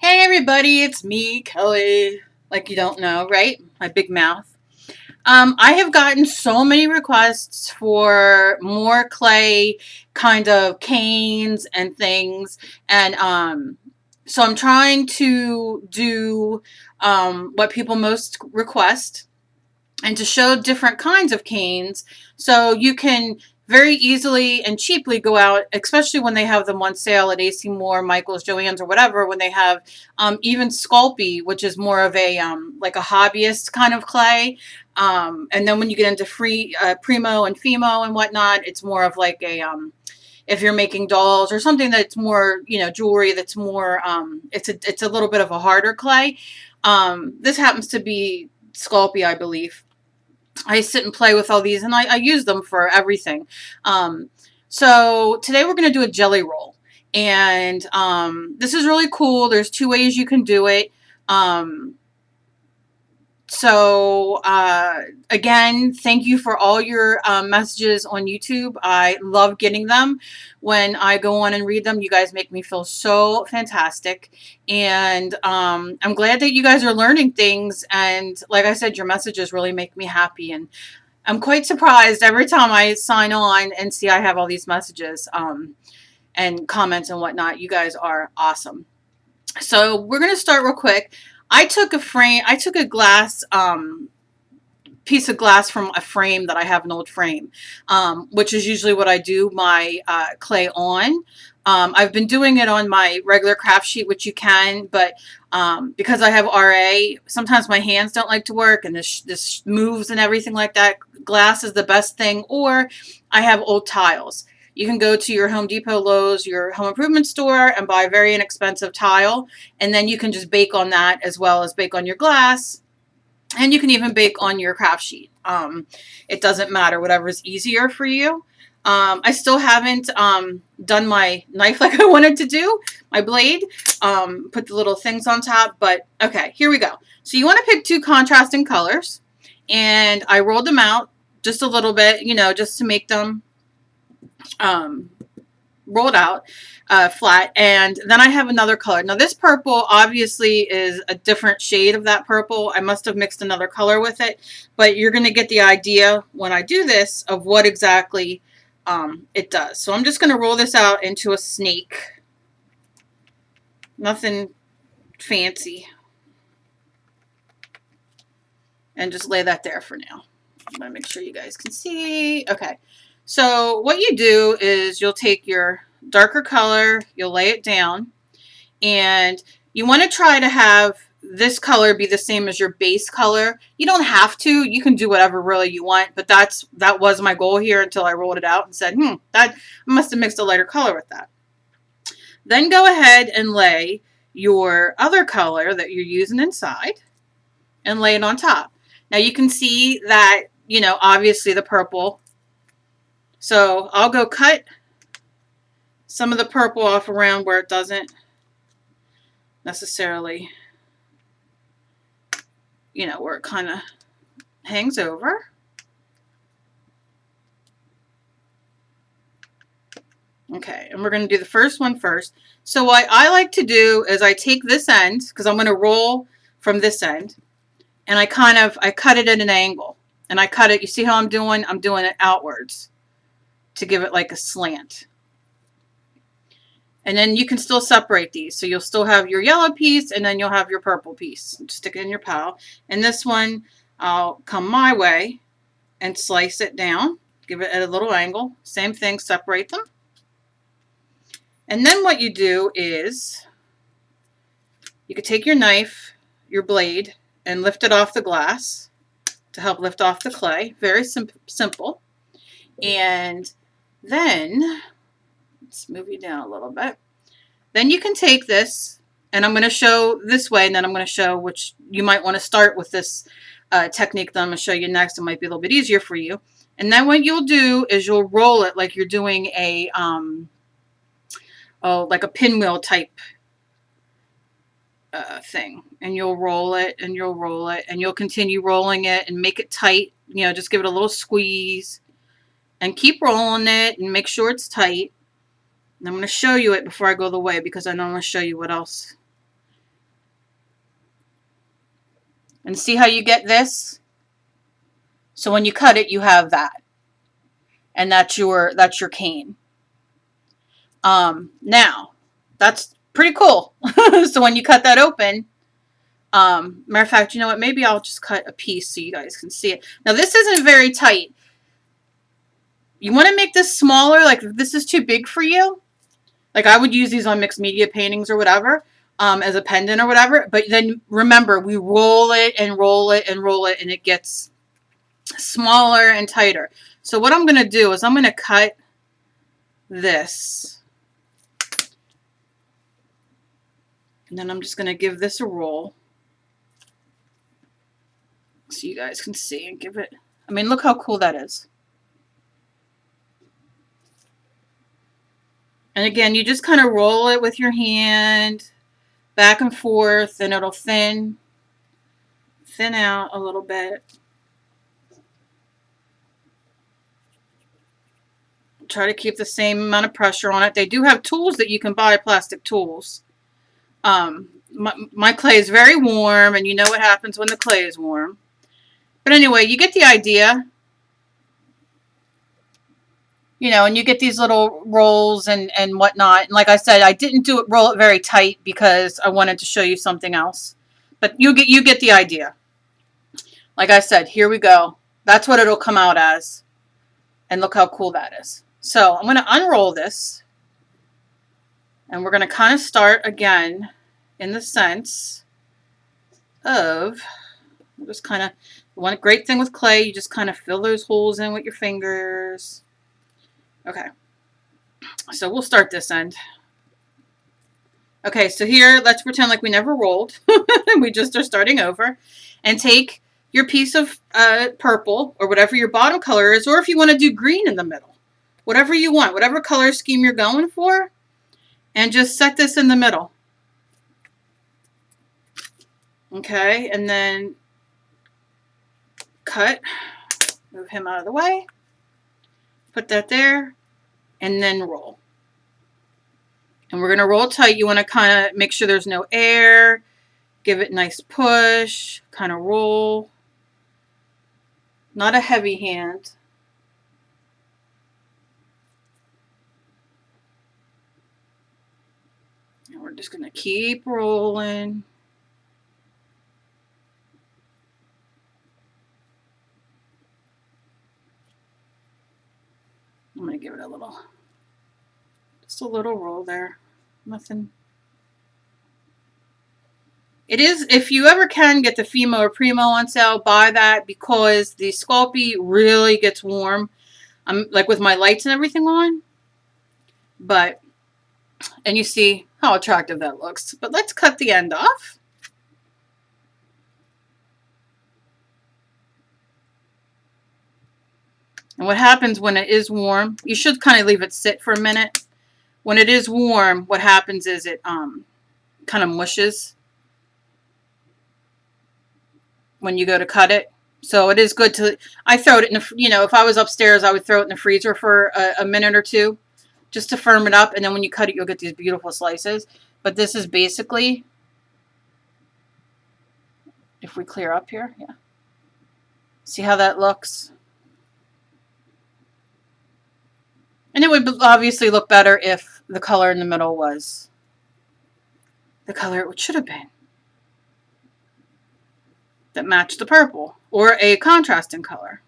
Hey everybody, it's me, Kelly. Like you don't know, right? My big mouth. I have gotten so many requests for more clay kind of canes and things, and so I'm trying to do what people most request and to show different kinds of canes so you can very easily and cheaply go out, especially when they have them on sale at AC Moore, Michael's, Joann's, or whatever, when they have even Sculpey, which is more of a like a hobbyist kind of clay. And then when you get into free Primo and Fimo and whatnot, it's more of like a if you're making dolls or something that's more, jewelry that's more it's a little bit of a harder clay. This happens to be Sculpey, I believe. I sit and play with all these, and I use them for everything. So today we're going to do a jelly roll, and this is really cool. There's two ways you can do it. Um, Again, thank you for all your messages on YouTube. I love getting them. When I go on and read them, you guys make me feel so fantastic. And I'm glad that you guys are learning things. And like I said, your messages really make me happy. And I'm quite surprised every time I sign on and see I have all these messages and comments and whatnot. You guys are awesome. So we're going to start real quick. I took a glass piece of glass from a frame that I have, an old frame, which is usually what I do my clay on. I've been doing it on my regular craft sheet, which you can, but because I have RA, sometimes my hands don't like to work, and this moves and everything like that. Glass is the best thing, or I have old tiles. You can go to your Home Depot, Lowe's, your home improvement store, and buy a very inexpensive tile, and then you can just bake on that as well as bake on your glass. And you can even bake on your craft sheet. It doesn't matter, whatever is easier for you. I still haven't done my knife like I wanted to do, my blade. Put the little things on top, but okay, here we go. So you want to pick two contrasting colors, and I rolled them out just a little bit, just to make them rolled out flat. And then I have another color. Now this purple obviously is a different shade of that purple. I must have mixed another color with it, but you're going to get the idea when I do this of what exactly it does. So I'm just going to roll this out into a snake. Nothing fancy. And just lay that there for now. I'm going to make sure you guys can see. Okay. So what you do is you'll take your darker color, you'll lay it down, and you want to try to have this color be the same as your base color. You don't have to. You can do whatever really you want, but that was my goal here until I rolled it out and said, that I must have mixed a lighter color with that. Then go ahead and lay your other color that you're using inside and lay it on top. Now you can see that, obviously the purple. So I'll go cut some of the purple off around where it doesn't necessarily, where it kind of hangs over. Okay, and we're going to do the first one first. So what I like to do is I take this end, because I'm going to roll from this end, and I cut it at an angle. And I cut it, you see how I'm doing? I'm doing it outwards to give it like a slant. And then you can still separate these. So you'll still have your yellow piece, and then you'll have your purple piece. Just stick it in your pile. And this one, I'll come my way and slice it down. Give it at a little angle. Same thing, separate them. And then what you do is you could take your knife, your blade, and lift it off the glass to help lift off the clay. Very simple. And then, let's move you down a little bit. Then you can take this, and I'm going to show this way, and then I'm going to show which you might want to start with this technique that I'm going to show you next. It might be a little bit easier for you. And then what you'll do is you'll roll it like you're doing a, like a pinwheel type thing. And you'll roll it, and you'll roll it, and you'll continue rolling it and make it tight. Just give it a little squeeze. And keep rolling it and make sure it's tight. And I'm going to show you it before I go the way, because I don't want to show you what else And see how you get this? So when you cut it, you have that. And that's your cane. Now, that's pretty cool. So when you cut that open, matter of fact, you know what? Maybe I'll just cut a piece so you guys can see it. Now this isn't very tight. You want to make this smaller, like if this is too big for you. Like I would use these on mixed media paintings or whatever, as a pendant or whatever. But then remember, we roll it and roll it and roll it, and it gets smaller and tighter. So what I'm going to do is I'm going to cut this. And then I'm just going to give this a roll. So you guys can see and give it. I mean, look how cool that is. And again, you just kind of roll it with your hand back and forth, and it'll thin out a little bit. Try to keep the same amount of pressure on it. They do have tools that you can buy, plastic tools. My clay is very warm, and you know what happens when the clay is warm. But anyway, you get the idea. You know, and you get these little rolls and whatnot. And like I said, I didn't roll it very tight because I wanted to show you something else. But you get the idea. Like I said, here we go. That's what it'll come out as. And look how cool that is. So I'm going to unroll this. And we're going to kind of start again in the sense of just kind of, one great thing with clay, you just kind of fill those holes in with your fingers. Okay, so we'll start this end. Okay, so here, let's pretend like we never rolled. We just are starting over. And take your piece of purple, or whatever your bottom color is, or if you want to do green in the middle. Whatever you want, whatever color scheme you're going for. And just set this in the middle. Okay, and then cut. Move him out of the way. Put that there. And then roll. And we're going to roll tight. You want to kind of make sure there's no air. Give it a nice push. Kind of roll. Not a heavy hand. And we're just going to keep rolling. I'm going to give it just a little roll there. Nothing. It is, if you ever can get the Fimo or Primo on sale, buy that, because the Sculpey really gets warm. I'm like with my lights and everything on. But, and you see how attractive that looks. But let's cut the end off. And what happens when it is warm, you should kind of leave it sit for a minute. When it is warm, what happens is it kind of mushes when you go to cut it. So it is good to, I throw it in the, you know, if I was upstairs, I would throw it in the freezer for a minute or two just to firm it up. And then when you cut it, you'll get these beautiful slices. But this is basically, if we clear up here, yeah. See how that looks? And it would obviously look better if the color in the middle was the color it should have been. That matched the purple. Or a contrasting color.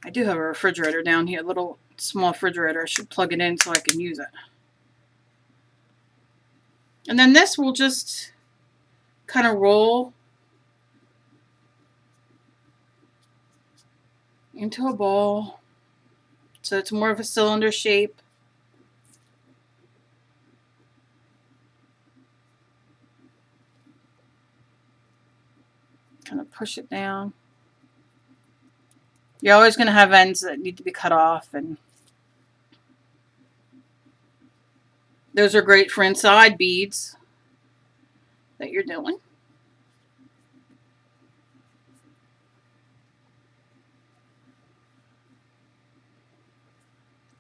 I do have a refrigerator down here. A little small refrigerator. I should plug it in so I can use it. And then this will just kind of roll into a ball. So it's more of a cylinder shape. Kind of push it down. You're always going to have ends that need to be cut off, and those are great for inside beads that you're doing.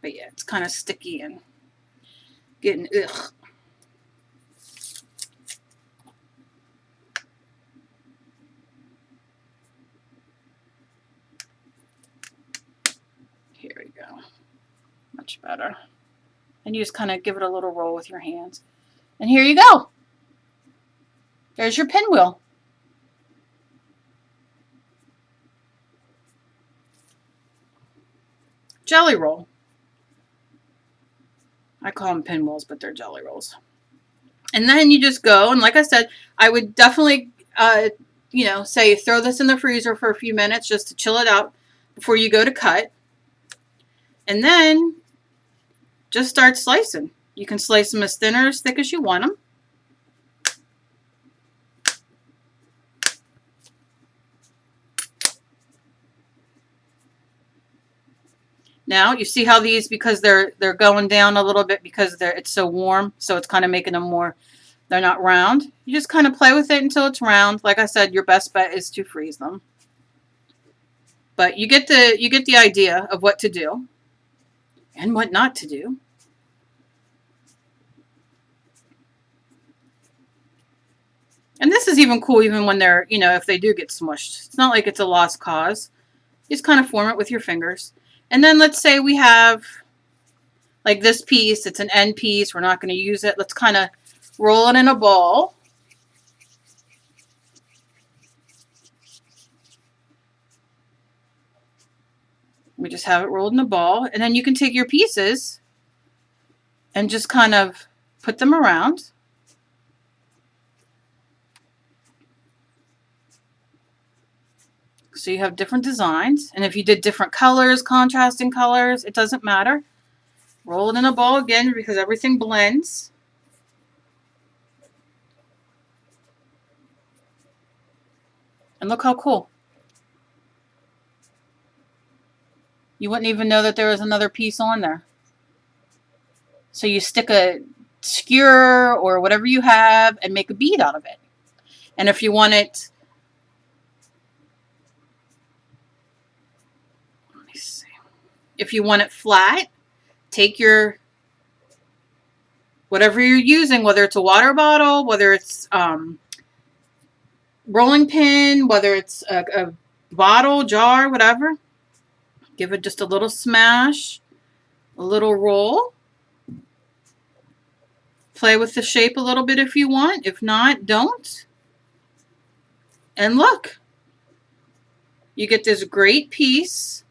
But yeah, it's kind of sticky and getting ugh. much better. And you just kind of give it a little roll with your hands. And here you go. There's your pinwheel. Jelly roll. I call them pinwheels, but they're jelly rolls. And then you just go, and like I said, I would definitely, say throw this in the freezer for a few minutes just to chill it out before you go to cut. And then just start slicing. You can slice them as thin or as thick as you want them. Now you see how these, because they're going down a little bit because it's so warm, so it's kind of making them more, they're not round. You just kind of play with it until it's round. Like I said, your best bet is to freeze them. But you get the idea of what to do and what not to do. And this is even cool even when they're, if they do get smushed. It's not like it's a lost cause. You just kind of form it with your fingers. And then let's say we have like this piece. It's an end piece. We're not going to use it. Let's kind of roll it in a ball. We just have it rolled in a ball. And then you can take your pieces and just kind of put them around. So you have different designs. And if you did different colors, contrasting colors, it doesn't matter. Roll it in a ball again because everything blends. And look how cool. You wouldn't even know that there was another piece on there. So you stick a skewer or whatever you have and make a bead out of it. And if you want it, let me see. If you want it flat, take your whatever you're using, whether it's a water bottle, whether it's rolling pin, whether it's a bottle, jar, whatever. Give it just a little smash, a little roll. Play with the shape a little bit if you want. If not, don't. And look, you get this great piece.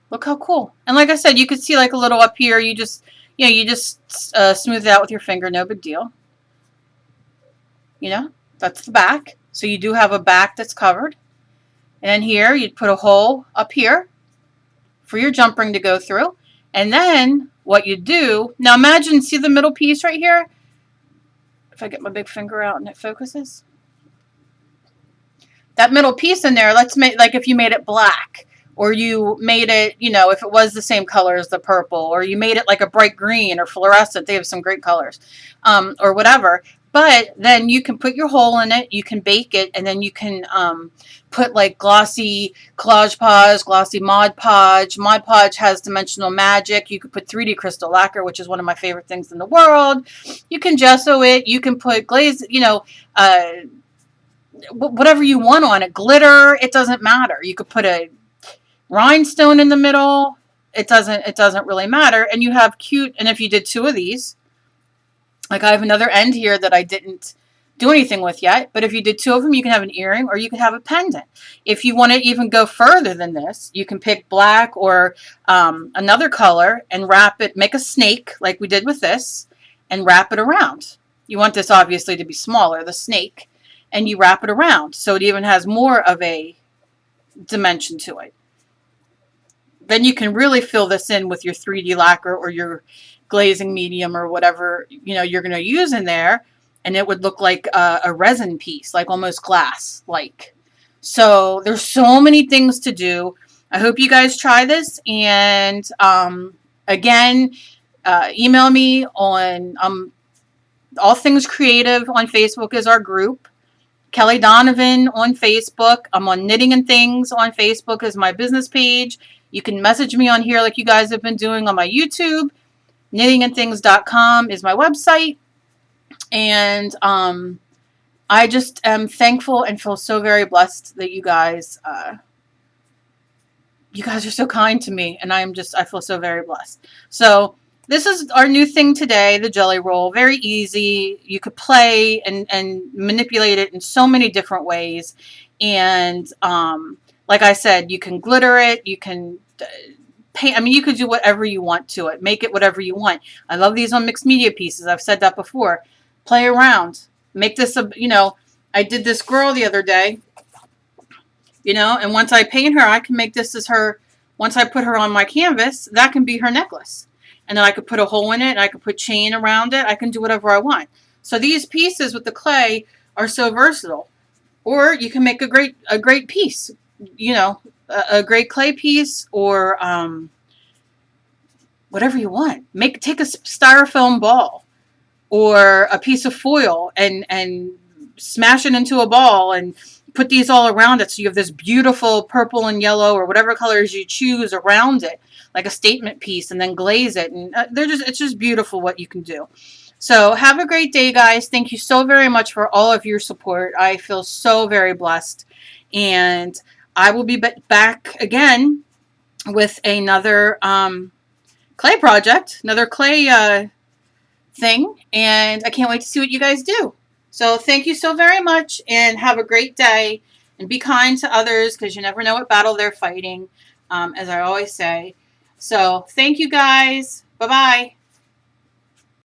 Look how cool. And like I said, you could see like a little up here. You just smooth it out with your finger. No big deal. That's the back. So you do have a back that's covered. And then here, you'd put a hole up here for your jump ring to go through. And then what you do, now imagine, see the middle piece right here? If I get my big finger out and it focuses. That middle piece in there, let's make, like if you made it black, or you made it, if it was the same color as the purple, or you made it like a bright green or fluorescent, they have some great colors, or whatever. But then you can put your hole in it, you can bake it, and then you can put like glossy Collage Podge, glossy Mod Podge. Mod Podge has dimensional magic. You could put 3D crystal lacquer, which is one of my favorite things in the world. You can gesso it. You can put glaze, whatever you want on it. Glitter, it doesn't matter. You could put a rhinestone in the middle. It doesn't really matter. And you have cute, and if you did 2 of these, like I have another end here that I didn't do anything with yet, but if you did 2 of them, you can have an earring or you can have a pendant. If you want to even go further than this, you can pick black or another color and wrap it, make a snake like we did with this, and wrap it around. You want this obviously to be smaller, the snake, and you wrap it around so it even has more of a dimension to it. Then you can really fill this in with your 3D lacquer or your glazing medium or whatever you're going to use in there, and it would look like a resin piece, like almost glass like. So there's so many things to do. I hope you guys try this, and again, email me on All Things Creative on Facebook is our group. Kelly Donovan on Facebook. I'm on Knitting and Things on Facebook is my business page. You can message me on here like you guys have been doing on my YouTube. knittingandthings.com is my website. And I just am thankful and feel so very blessed that you guys are so kind to me, and I feel so very blessed. So this is our new thing today, the jelly roll. Very easy. You could play and manipulate it in so many different ways. And like I said, you can glitter it. You can paint. I mean, you could do whatever you want to it. Make it whatever you want. I love these on mixed media pieces. I've said that before. Play around. Make this I did this girl the other day, and once I paint her, I can make this as her. Once I put her on my canvas, that can be her necklace. And then I could put a hole in it, and I could put chain around it. I can do whatever I want. So these pieces with the clay are so versatile. Or you can make a great piece, a great clay piece, or whatever you want. Take a styrofoam ball or a piece of foil and smash it into a ball and put these all around it, so you have this beautiful purple and yellow or whatever colors you choose around it, like a statement piece, and then glaze it. And it's just beautiful what you can do. So have a great day, guys. Thank you so very much for all of your support. I feel so very blessed, and I will be back again with another clay project, another clay thing, and I can't wait to see what you guys do. So thank you so very much, and have a great day, and be kind to others, because you never know what battle they're fighting, as I always say. So thank you, guys. Bye-bye.